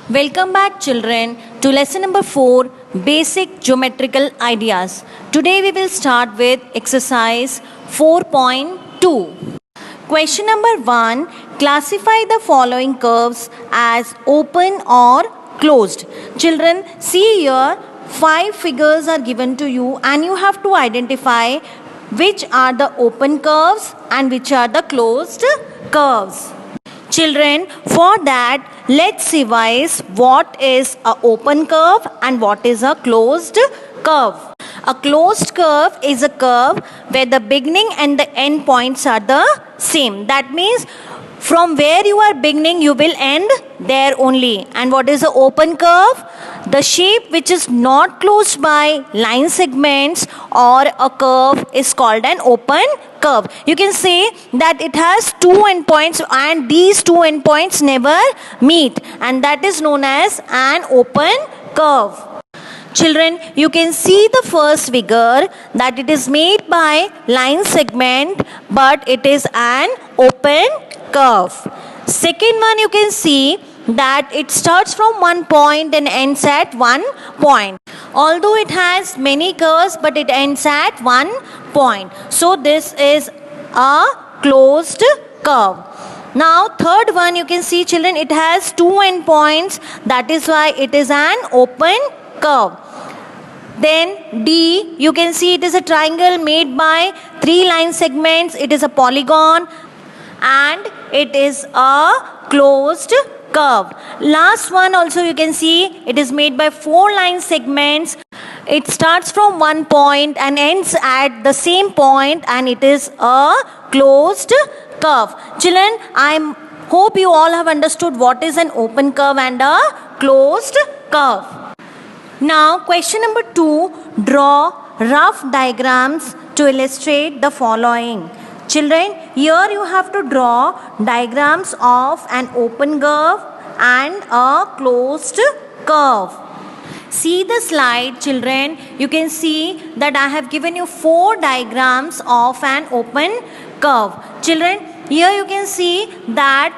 Welcome back, children, to lesson number 4, Basic Geometrical Ideas. Today we will start with exercise 4.2. Question number 1. Classify the following curves as open or closed. Children, see here, 5 figures are given to you and you have to identify which are the open curves and which are the closed curves. Children, for that, let's revise what is a open curve and what is a closed curve. A closed curve is a curve where the beginning and the end points are the same. That means from where you are beginning, you will end there only. And what is the open curve? The shape which is not closed by line segments or a curve is called an open curve. You can say that it has two endpoints and these two endpoints never meet, and that is known as an open curve. Children, you can see the first figure that it is made by line segment, but it is an open curve. Second one, you can see that it starts from one point and ends at one point. Although it has many curves, but it ends at one point. So this is a closed curve. Now third one, you can see, children, it has two endpoints. That is why it is an open curve. Then D, you can see it is a triangle made by 3 line segments. It is a polygon and it is a closed curve. Last one also you can see it is made by 4 line segments. It starts from one point and ends at the same point, and it is a closed curve. Children, I hope you all have understood what is an open curve and a closed curve. Now question number 2, draw rough diagrams to illustrate the following. Children, here you have to draw diagrams of an open curve and a closed curve. See the slide, children. You can see that I have given you 4 diagrams of an open curve. Children, here you can see that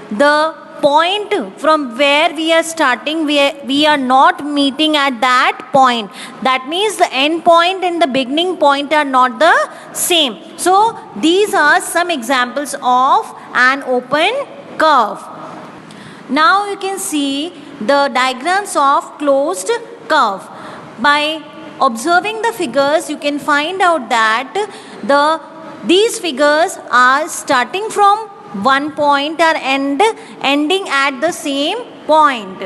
the point from where we are starting, we are not meeting at that point. That means the end point and the beginning point are not the same. So these are some examples of an open curve. Now you can see the diagrams of closed curve. By observing the figures, you can find out that these figures are starting from one point or ending at the same point.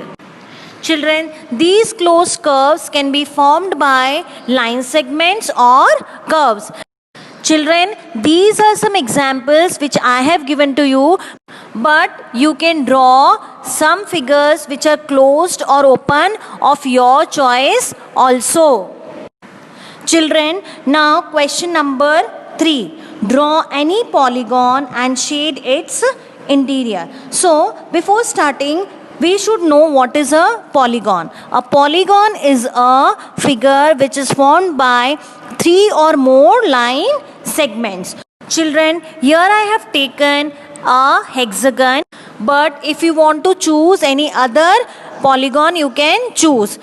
Children, these closed curves can be formed by line segments or curves. Children, these are some examples which I have given to you, but you can draw some figures which are closed or open of your choice also. Children, now question number 3. Draw any polygon and shade its interior. So, before starting, we should know what is a polygon. A polygon is a figure which is formed by 3 or more line segments. Children, here I have taken a hexagon, but if you want to choose any other polygon, you can choose.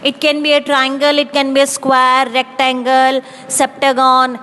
It can be a triangle, it can be a square, rectangle, septagon,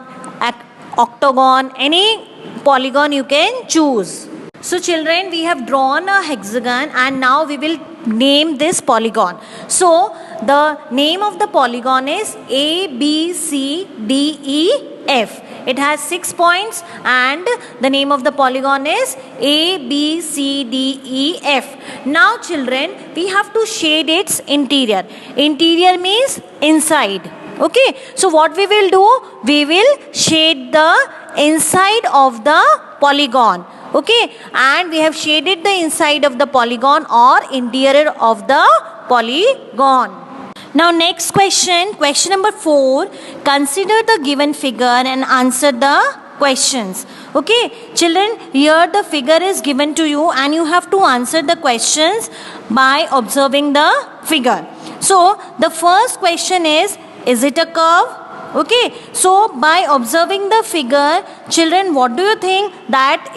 octagon, any polygon you can choose. So children, we have drawn a hexagon and now we will name this polygon. So the name of the polygon is A, B, C, D, E, F. It has 6 points and the name of the polygon is A, B, C, D, E, F. Now children, we have to shade its interior. Interior means inside. Okay, so what we will do, we will shade the inside of the polygon. Okay, and we have shaded the inside of the polygon or interior of the polygon. Now next question, question number 4. Consider the given figure and answer the questions. Okay, children, here the figure is given to you and you have to answer the questions by observing the figure. So the first question is it a curve? Okay, so by observing the figure, children, what do you think that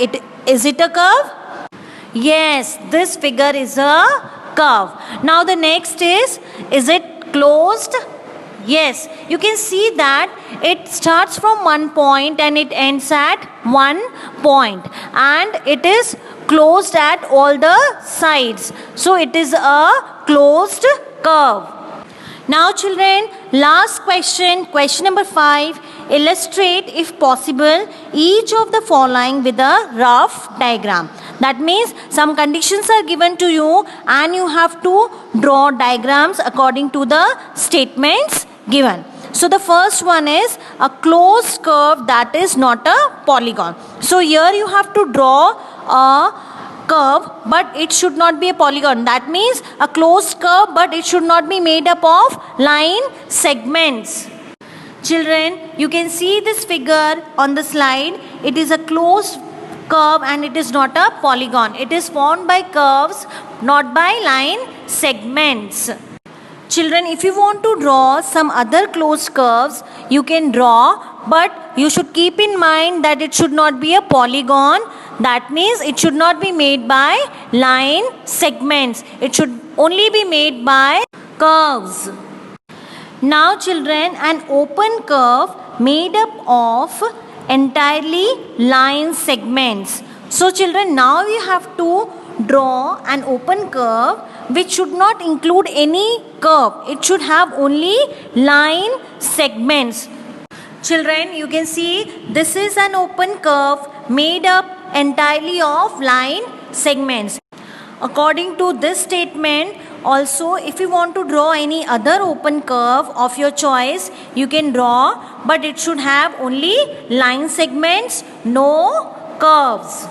is it a curve? Yes, this figure is a curve. Now the next is it closed? Yes, you can see that it starts from one point and it ends at one point, and it is closed at all the sides. So it is a closed curve. Now children, last question, question number 5. Illustrate, if possible, each of the following with a rough diagram. That means some conditions are given to you and you have to draw diagrams according to the statements given. So the first one is a closed curve that is not a polygon. So here you have to draw a curve, but it should not be a polygon. That means a closed curve, but it should not be made up of line segments. Children, you can see this figure on the slide. It is a closed curve and it is not a polygon. It is formed by curves, not by line segments. Children, if you want to draw some other closed curves, you can draw, but you should keep in mind that it should not be a polygon. That means it should not be made by line segments. It should only be made by curves. Now children, an open curve made up of entirely line segments. So children, now you have to draw an open curve which should not include any curve. It should have only line segments. Children, you can see this is an open curve made up entirely of line segments. According to this statement, also if you want to draw any other open curve of your choice, you can draw, but it should have only line segments, no curves.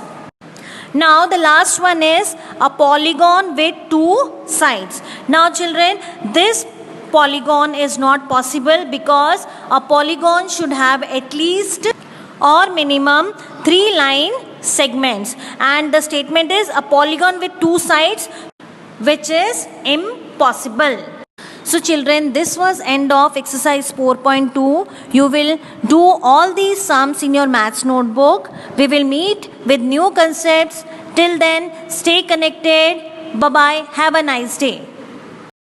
Now the last one is a polygon with two sides. Now children, this polygon is not possible because a polygon should have at least or minimum 3 line segments, and the statement is a polygon with two sides, which is impossible. So children, this was end of exercise 4.2. You will do all these sums in your maths notebook. We will meet with new concepts. Till then, stay connected. Bye-bye. Have a nice day.